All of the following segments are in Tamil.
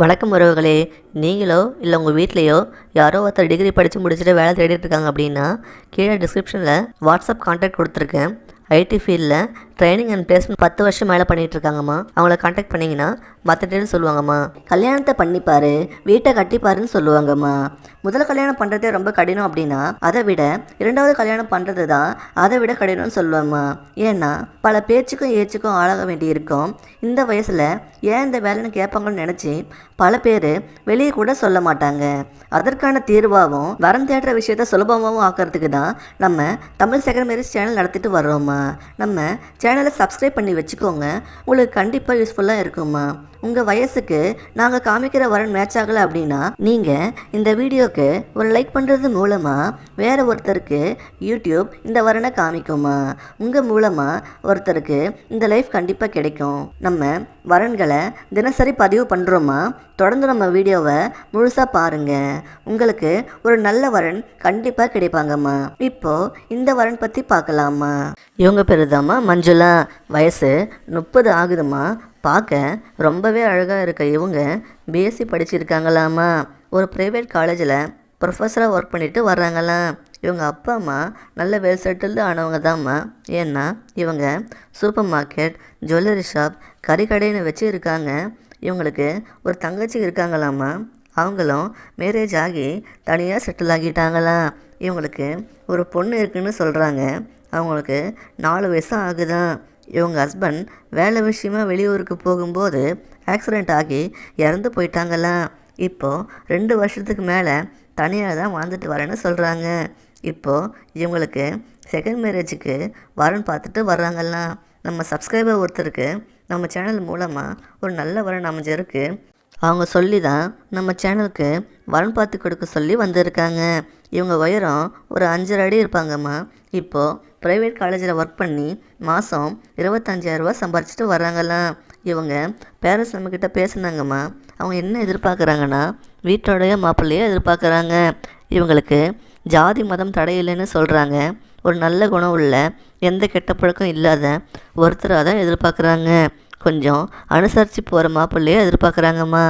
வணக்கம் உறவுகளே. நீங்களோ இல்லை உங்கள் வீட்லேயோ யாரோ ஒருத்தர் டிகிரி படித்து முடிச்சுட்டு வேலை தேடிட்டு இருக்காங்க அப்படின்னா கீழே டிஸ்கிரிப்ஷனில் வாட்ஸ்அப் கான்டாக்ட் கொடுத்துருக்கேன். ஐடி ஃபீல்டில் ட்ரைனிங் அண்ட் பிளேஸ்மெண்ட் 10 வருஷம் மேலே பண்ணிகிட்டு இருக்காங்கம்மா. அவங்கள கான்டாக்ட் பண்ணிங்கன்னா மற்ற டீட்டெயில் சொல்லுவாங்கம்மா. கல்யாணத்தை பண்ணிப்பாரு, வீட்டை கட்டிப்பாருன்னு சொல்லுவாங்கம்மா. முதல் கல்யாணம் பண்ணுறதே ரொம்ப கடினம் அப்படின்னா அதை விட இரண்டாவது கல்யாணம் பண்ணுறது தான் அதை விட கடினம்னு சொல்லுவாம்மா. ஏன்னா பல பேச்சுக்கும் ஏச்சுக்கும் ஆளாக வேண்டி இருக்கும். இந்த வயசில் ஏன் இந்த வேலைன்னு கேட்பாங்கன்னு நினச்சி பல பேர் வெளியே கூட சொல்ல மாட்டாங்க. அதற்கான தீர்வாகவும் வரம் தேடுற விஷயத்த சுலபமாகவும் ஆக்கிறதுக்கு தான் நம்ம தமிழ் செகண்ட் மேரேஜ் சேனல் நடத்திட்டு வர்றோம்மா. நம்ம சேனலை சப்ஸ்கிரைப் பண்ணி வச்சுக்கோங்க, உங்களுக்கு கண்டிப்பாக யூஸ்ஃபுல்லாக இருக்கும்மா. உங்கள் வயசுக்கு நாங்கள் காமிக்கிற வரன் மேட்ச் ஆகலை அப்படின்னா நீங்கள் இந்த வீடியோக்கு ஒரு லைக் பண்ணுறது மூலமாக வேறு ஒருத்தருக்கு யூடியூப் இந்த வரனை காமிக்குமா. உங்கள் மூலமாக ஒருத்தருக்கு இந்த லைஃப் கண்டிப்பாக கிடைக்கும். நம்ம வரன்களை தினசரி பதிவு பண்ணுறோமா. தொடர்ந்து நம்ம வீடியோவை முழுசாக பாருங்கள். உங்களுக்கு ஒரு நல்ல வரன் கண்டிப்பாக கிடைப்பாங்கம்மா. இப்போது இந்த வரன் பற்றி பார்க்கலாமா. இவங்க பேர் தாம்மா மஞ்சுளா. வயசு 30 ஆகுதுமா. பார்க்க ரொம்பவே அழகாக இருக்க இவங்க பிஎஸ்சி படிச்சிருக்காங்களாம்மா. ஒரு ப்ரைவேட் காலேஜில் ப்ரொஃபஸராக ஒர்க் பண்ணிட்டு வர்றாங்களாம். இவங்க அப்பா அம்மா நல்ல வெல் செட்டில்டு ஆனவங்க தாம்மா. ஏன்னா இவங்க சூப்பர் மார்க்கெட், ஜுவல்லரி ஷாப், கறிக்கடைன்னு வச்சு இருக்காங்க. இவங்களுக்கு ஒரு தங்கச்சி இருக்காங்களாம்மா. அவங்களும் மேரேஜ் ஆகி தனியாக செட்டில் ஆகிட்டாங்களாம். இவங்களுக்கு ஒரு பொண்ணு இருக்குன்னு சொல்கிறாங்க. அவங்களுக்கு 4 வயசு ஆகுதான். இவங்க ஹஸ்பண்ட் வேலை விஷயமா வெளியூருக்கு போகும்போது ஆக்சிடெண்ட் ஆகி இறந்து போயிட்டாங்களாம். இப்போது 2 வருஷத்துக்கு மேலே தனியாக தான் வாழ்ந்துட்டு வரேன்னு சொல்கிறாங்க. இப்போது இவங்களுக்கு செகண்ட் மேரேஜுக்கு வரன் பார்த்துட்டு வர்றாங்கலாம். நம்ம சப்ஸ்கிரைபர் ஒருத்தருக்கு நம்ம சேனல் மூலமாக ஒரு நல்ல வரன் அமைஞ்சிருக்கு. அவங்க சொல்லி தான் நம்ம சேனலுக்கு வரன் பார்த்து கொடுக்க சொல்லி வந்திருக்காங்க. இவங்க உயரம் ஒரு 5 அடி இருப்பாங்கம்மா. இப்போது ப்ரைவேட் காலேஜில் ஒர்க் பண்ணி மாதம் 25,000 ரூபா சம்பாரிச்சிட்டு வர்றாங்கலாம். இவங்க பேரண்ட்ஸ் நம்மக்கிட்ட பேசுனாங்கம்மா. அவங்க என்ன எதிர்பார்க்குறாங்கன்னா வீட்டோடைய மாப்பிள்ளையே எதிர்பார்க்குறாங்க. இவங்களுக்கு ஜாதி மதம் தடையில்லைன்னு சொல்கிறாங்க. ஒரு நல்ல குணம் உள்ள எந்த கெட்ட பழக்கம் இல்லாத ஒருத்தராக தான் எதிர்பார்க்குறாங்க. கொஞ்சம் அனுசரித்து போகிற மாப்பிள்ளையே எதிர்பார்க்குறாங்கம்மா.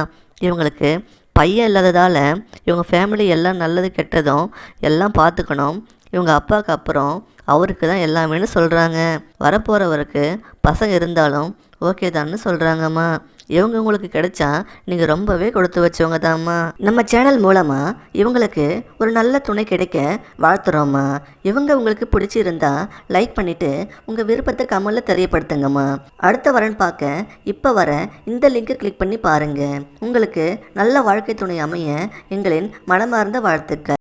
இவங்களுக்கு பையன் இல்லாததால் இவங்க ஃபேமிலி எல்லாம் நல்லது கெட்டதும் எல்லாம் பார்த்துக்கணும். இவங்க அப்பாவுக்கு அப்புறம் அவருக்கு தான் எல்லாமேனு சொல்கிறாங்க. வரப்போகிறவருக்கு பசங்க இருந்தாலும் ஓகே தான்னு சொல்கிறாங்கம்மா. இவங்க உங்களுக்கு கிடைச்சா நீங்கள் ரொம்பவே கொடுத்து வச்சவங்க தாம்மா. நம்ம சேனல் மூலமாக இவங்களுக்கு ஒரு நல்ல துணை கிடைக்க வாழ்த்துறோம்மா. இவங்க உங்களுக்கு பிடிச்சிருந்தா லைக் பண்ணிவிட்டு உங்கள் விருப்பத்தை கமெண்ட்டில் தெரியப்படுத்துங்கம்மா. அடுத்த வரன் பார்க்க இப்போ வர இந்த லிங்கை கிளிக் பண்ணி பாருங்கள். உங்களுக்கு நல்ல வாழ்க்கை துணை அமைய எங்களின் மனமார்ந்த வாழ்த்துக்கள்.